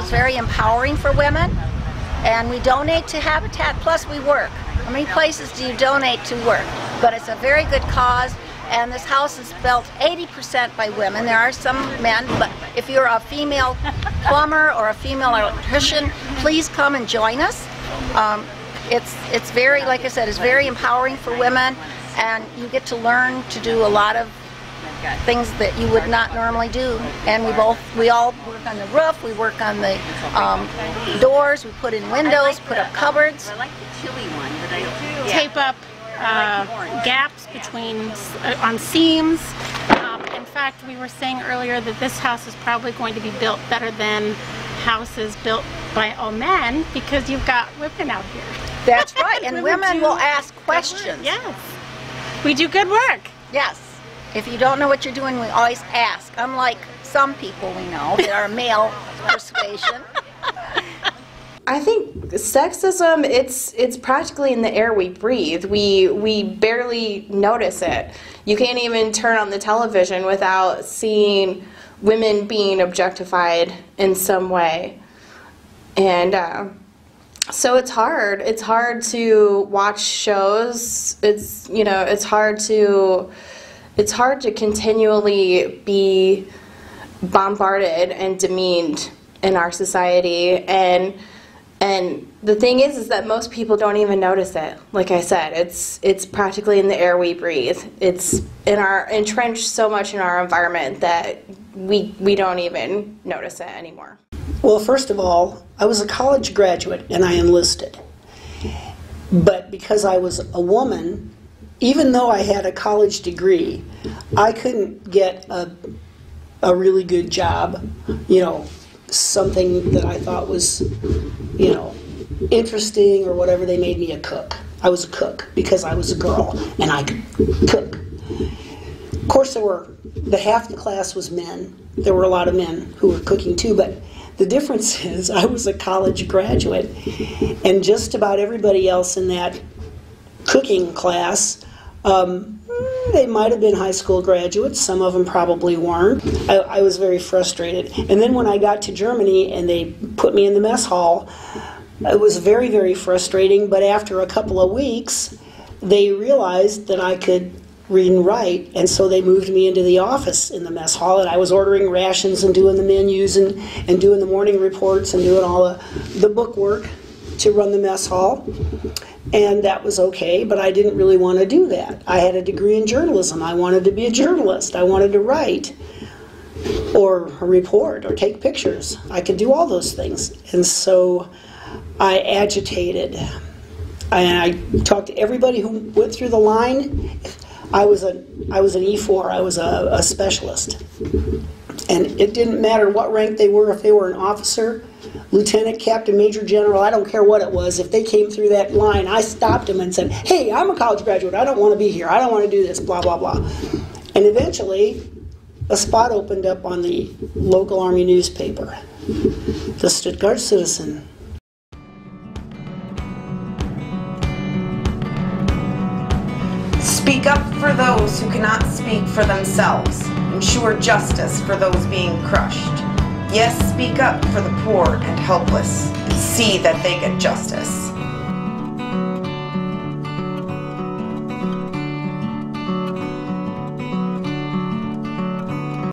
is very empowering for women, and we donate to Habitat, plus we work. How many places do you donate to work? But it's a very good cause, and this house is built 80% by women. There are some men, but if you're a female plumber or a female electrician, please come and join us. It's very, like I said, it's very empowering for women, and you get to learn to do a lot of things that you would not normally do. And we all work on the roof, we work on the doors, we put in windows, put up cupboards. I like the chili one, but I do tape up gaps between on seams. In fact, we were saying earlier that this house is probably going to be built better than houses built by all men, because you've got women out here. That's right, and women will ask questions. Yes, we do good work. Yes. If you don't know what you're doing, we always ask. Unlike some people we know that are male persuasion. I think sexism, it's practically in the air we breathe. We barely notice it. You can't even turn on the television without seeing women being objectified in some way. And so it's hard. It's hard to watch shows. It's hard to continually be bombarded and demeaned in our society, and the thing is that most people don't even notice it. Like I said, it's practically in the air we breathe. It's entrenched so much in our environment that we don't even notice it anymore. Well, first of all, I was a college graduate and I enlisted, but because I was a woman, even though I had a college degree, I couldn't get a really good job, something that I thought was, interesting or whatever. They made me a cook. I was a cook because I was a girl and I could cook. Of course, half the class was men. There were a lot of men who were cooking too, but the difference is I was a college graduate, and just about everybody else in that cooking class, they might have been high school graduates. Some of them probably weren't. I was very frustrated. And then when I got to Germany and they put me in the mess hall, it was very, very frustrating. But after a couple of weeks, they realized that I could read and write, and so they moved me into the office in the mess hall, and I was ordering rations and doing the menus and doing the morning reports and doing all the book work to run the mess hall. And that was okay, but I didn't really want to do that. I had a degree in journalism. I wanted to be a journalist. I wanted to write or report or take pictures. I could do all those things. And so I agitated. And I talked to everybody who went through the line. I was an E4. I was a specialist. And it didn't matter what rank they were, if they were an officer, lieutenant, captain, major, general, I don't care what it was. If they came through that line, I stopped them and said, hey, I'm a college graduate. I don't want to be here. I don't want to do this, blah, blah, blah. And eventually, a spot opened up on the local Army newspaper, the Stuttgart Citizen. Speak up for those who cannot speak for themselves. Ensure justice for those being crushed. Yes, speak up for the poor and helpless, and see that they get justice.